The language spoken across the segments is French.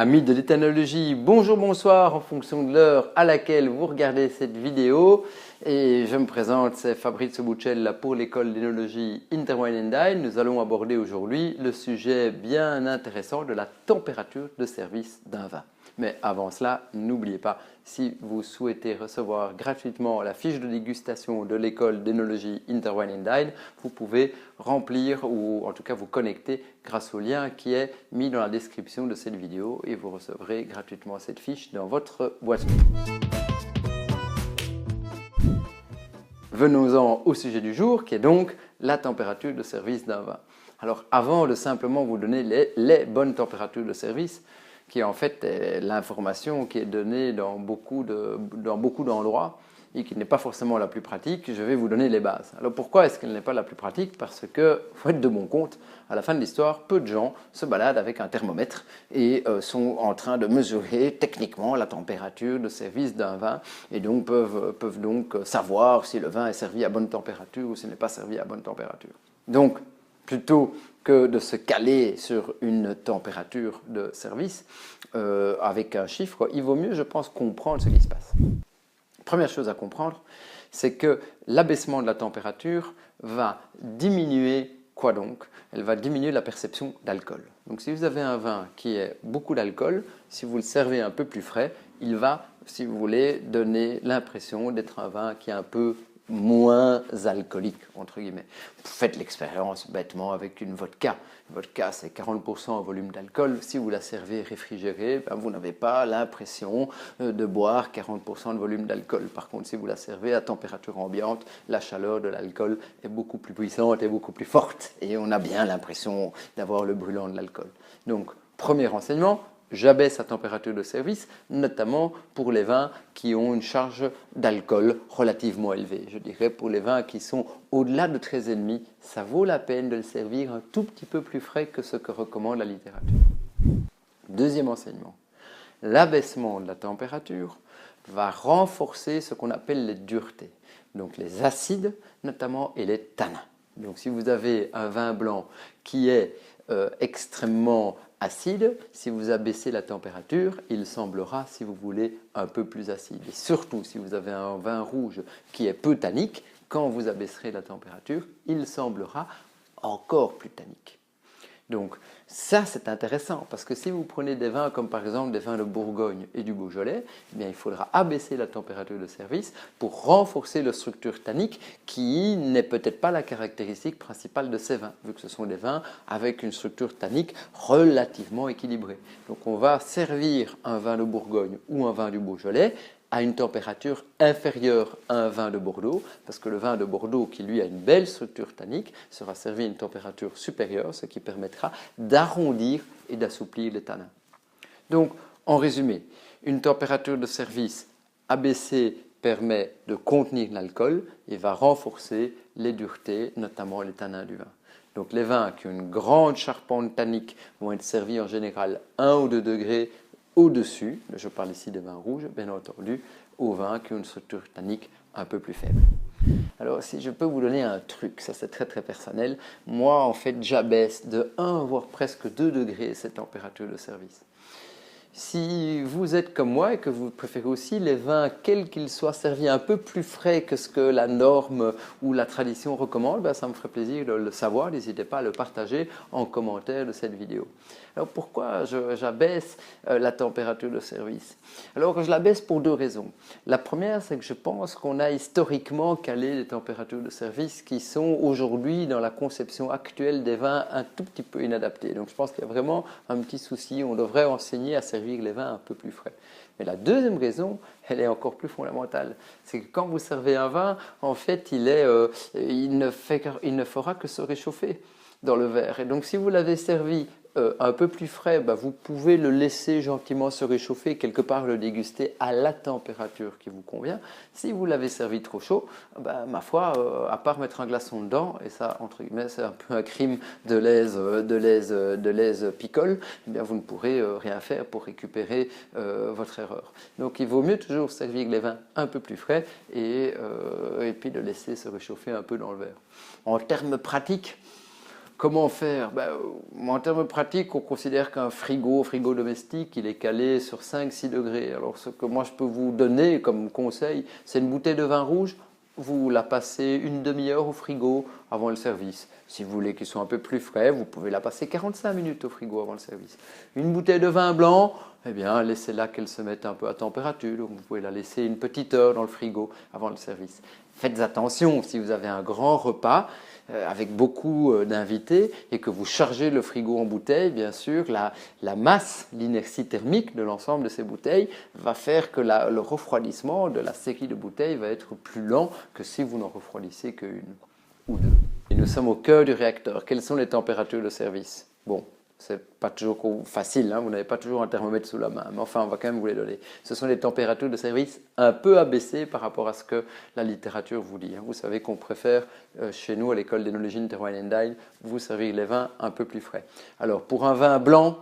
Amis de l'éthanologie, bonjour, bonsoir en fonction de l'heure à laquelle vous regardez cette vidéo. Et je me présente, c'est Fabrizio Buccella pour l'école d'énologie Interwine and Dine. Nous allons aborder aujourd'hui le sujet bien intéressant de la température de service d'un vin. Mais avant cela, n'oubliez pas, si vous souhaitez recevoir gratuitement la fiche de dégustation de l'école d'énologie Interwine and Dine, vous pouvez remplir ou en tout cas vous connecter grâce au lien qui est mis dans la description de cette vidéo et vous recevrez gratuitement cette fiche dans votre boîte mail. Venons-en au sujet du jour qui est donc la température de service d'un vin. Alors avant de simplement vous donner les bonnes températures de service, qui est en fait l'information qui est donnée dans beaucoup d'endroits et qui n'est pas forcément la plus pratique, je vais vous donner les bases. Alors pourquoi est-ce qu'elle n'est pas la plus pratique? Parce que, faut être de bon compte, à la fin de l'histoire, peu de gens se baladent avec un thermomètre et sont en train de mesurer techniquement la température de service d'un vin et donc peuvent donc savoir si le vin est servi à bonne température ou s'il n'est pas servi à bonne température. Donc, plutôt que de se caler sur une température de service avec un chiffre, il vaut mieux, je pense, comprendre ce qui se passe. Première chose à comprendre, c'est que l'abaissement de la température va diminuer quoi donc? Elle va diminuer la perception d'alcool. Donc si vous avez un vin qui a beaucoup d'alcool, si vous le servez un peu plus frais, il va, si vous voulez, donner l'impression d'être un vin qui est un peu moins alcoolique, entre guillemets. Faites l'expérience bêtement avec une vodka. Une vodka, c'est 40% en volume d'alcool. Si vous la servez réfrigérée, vous n'avez pas l'impression de boire 40% de volume d'alcool. Par contre, si vous la servez à température ambiante, la chaleur de l'alcool est beaucoup plus puissante et beaucoup plus forte. Et on a bien l'impression d'avoir le brûlant de l'alcool. Donc, premier renseignement, j'abaisse la température de service, notamment pour les vins qui ont une charge d'alcool relativement élevée. Je dirais pour les vins qui sont au-delà de 13,5, ça vaut la peine de le servir un tout petit peu plus frais que ce que recommande la littérature. Deuxième enseignement, l'abaissement de la température va renforcer ce qu'on appelle les duretés, donc les acides notamment et les tanins. Donc si vous avez un vin blanc qui est extrêmement acide, si vous abaissez la température, il semblera, si vous voulez, un peu plus acide. Et surtout, si vous avez un vin rouge qui est peu tannique, quand vous abaisserez la température, il semblera encore plus tannique. Donc ça, c'est intéressant parce que si vous prenez des vins comme par exemple des vins de Bourgogne et du Beaujolais, eh bien, il faudra abaisser la température de service pour renforcer leur structure tannique qui n'est peut-être pas la caractéristique principale de ces vins, vu que ce sont des vins avec une structure tannique relativement équilibrée. Donc on va servir un vin de Bourgogne ou un vin du Beaujolais à une température inférieure à un vin de Bordeaux, parce que le vin de Bordeaux, qui lui a une belle structure tannique, sera servi à une température supérieure, ce qui permettra d'arrondir et d'assouplir les tanins. Donc, en résumé, une température de service abaissée permet de contenir l'alcool et va renforcer les duretés, notamment les tanins du vin. Donc les vins qui ont une grande charpente tannique vont être servis en général 1 ou 2 degrés au-dessus, je parle ici des vins rouges, bien entendu, aux vins qui ont une structure tannique un peu plus faible. Alors si je peux vous donner un truc, ça c'est très très personnel, moi en fait j'abaisse de 1 voire presque 2 degrés cette température de service. Si vous êtes comme moi et que vous préférez aussi les vins, quels qu'ils soient, servis un peu plus frais que ce que la norme ou la tradition recommande, ça me ferait plaisir de le savoir. N'hésitez pas à le partager en commentaire de cette vidéo. Alors pourquoi j'abaisse la température de service? Alors je l'abaisse pour 2 raisons. La première, c'est que je pense qu'on a historiquement calé les températures de service qui sont aujourd'hui dans la conception actuelle des vins un tout petit peu inadaptées. Donc je pense qu'il y a vraiment un petit souci, on devrait enseigner à servir les vins un peu plus frais. Mais la deuxième raison, elle est encore plus fondamentale. C'est que quand vous servez un vin, en fait, il ne fera que se réchauffer dans le verre. Et donc, si vous l'avez servi un peu plus frais, vous pouvez le laisser gentiment se réchauffer, quelque part le déguster à la température qui vous convient. Si vous l'avez servi trop chaud, ma foi, à part mettre un glaçon dedans, et ça, entre guillemets, c'est un peu un crime de lèse picole, eh bien, vous ne pourrez rien faire pour récupérer votre erreur. Donc il vaut mieux toujours servir les vins un peu plus frais et puis de laisser se réchauffer un peu dans le verre. En termes pratiques, Comment faire? En termes pratiques, on considère qu'un frigo domestique, il est calé sur 5-6 degrés. Alors ce que moi je peux vous donner comme conseil, c'est une bouteille de vin rouge. Vous la passez une demi-heure au frigo avant le service. Si vous voulez qu'il soit un peu plus frais, vous pouvez la passer 45 minutes au frigo avant le service. Une bouteille de vin blanc, eh bien, laissez-la qu'elle se mette un peu à température. Donc, vous pouvez la laisser une petite heure dans le frigo avant le service. Faites attention, si vous avez un grand repas avec beaucoup d'invités et que vous chargez le frigo en bouteilles, bien sûr, la masse, l'inertie thermique de l'ensemble de ces bouteilles va faire que le refroidissement de la série de bouteilles va être plus lent que si vous n'en refroidissez qu'une ou deux. Et nous sommes au cœur du réacteur. Quelles sont les températures de service? Bon, c'est pas toujours facile, hein, vous n'avez pas toujours un thermomètre sous la main, mais enfin on va quand même vous les donner. Ce sont les températures de service un peu abaissées par rapport à ce que la littérature vous dit. Vous savez qu'on préfère, chez nous à l'école d'Énologie Terwine & Dine, vous servir les vins un peu plus frais. Alors pour un vin blanc,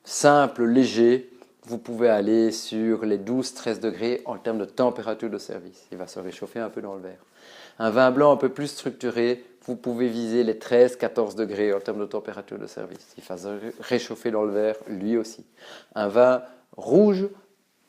simple, léger, vous pouvez aller sur les 12-13 degrés en termes de température de service. Il va se réchauffer un peu dans le verre. Un vin blanc un peu plus structuré, vous pouvez viser les 13-14 degrés en termes de température de service. Il va se réchauffer dans le verre, lui aussi. Un vin rouge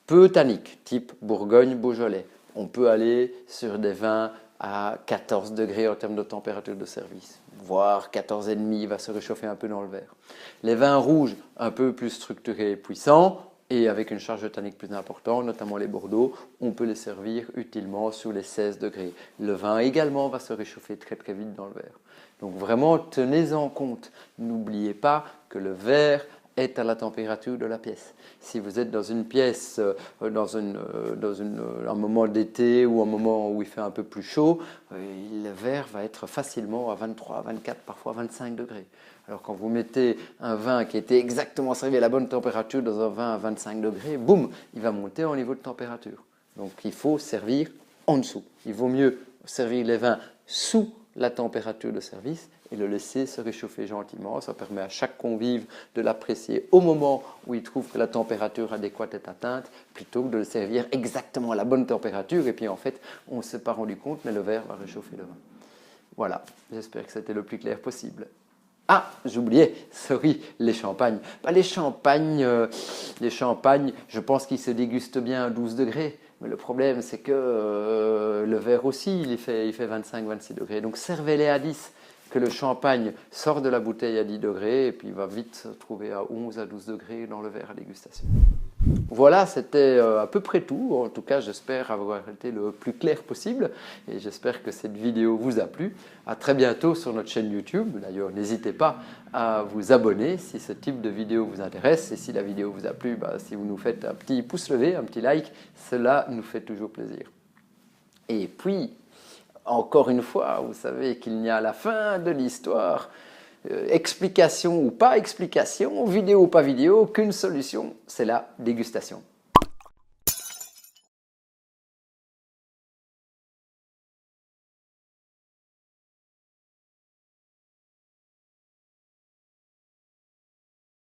peu tannique, type Bourgogne-Beaujolais. On peut aller sur des vins à 14 degrés en termes de température de service, voire 14,5, il va se réchauffer un peu dans le verre. Les vins rouges un peu plus structurés et puissants, et avec une charge tannique plus importante, notamment les Bordeaux, on peut les servir utilement sous les 16 degrés. Le vin également va se réchauffer très très vite dans le verre. Donc vraiment, tenez-en compte. N'oubliez pas que le verre est à la température de la pièce. Si vous êtes dans une pièce, un moment d'été ou un moment où il fait un peu plus chaud, le verre va être facilement à 23, 24, parfois 25 degrés. Alors quand vous mettez un vin qui était exactement servi à la bonne température dans un vin à 25 degrés, boum, il va monter en niveau de température. Donc il faut servir en dessous. Il vaut mieux servir les vins sous la température de service et le laisser se réchauffer gentiment. Ça permet à chaque convive de l'apprécier au moment où il trouve que la température adéquate est atteinte, plutôt que de le servir exactement à la bonne température et puis en fait on ne s'est pas rendu compte mais le verre va réchauffer le vin. Voilà, j'espère que c'était le plus clair possible. Ah, j'oubliais, sorry, les champagnes. Les champagnes, je pense qu'ils se dégustent bien à 12 degrés. Mais le problème, c'est que le verre aussi, il fait 25-26 degrés. Donc servez-les à 10, que le champagne sort de la bouteille à 10 degrés et puis il va vite se trouver à 11 à 12 degrés dans le verre à dégustation. Voilà, c'était à peu près tout. En tout cas, j'espère avoir été le plus clair possible et j'espère que cette vidéo vous a plu. À très bientôt sur notre chaîne YouTube. D'ailleurs, n'hésitez pas à vous abonner si ce type de vidéo vous intéresse. Et si la vidéo vous a plu, si vous nous faites un petit pouce levé, un petit like, cela nous fait toujours plaisir. Et puis, encore une fois, vous savez qu'il n'y a à la fin de l'histoire explication ou pas explication, vidéo ou pas vidéo, qu'une solution, c'est la dégustation.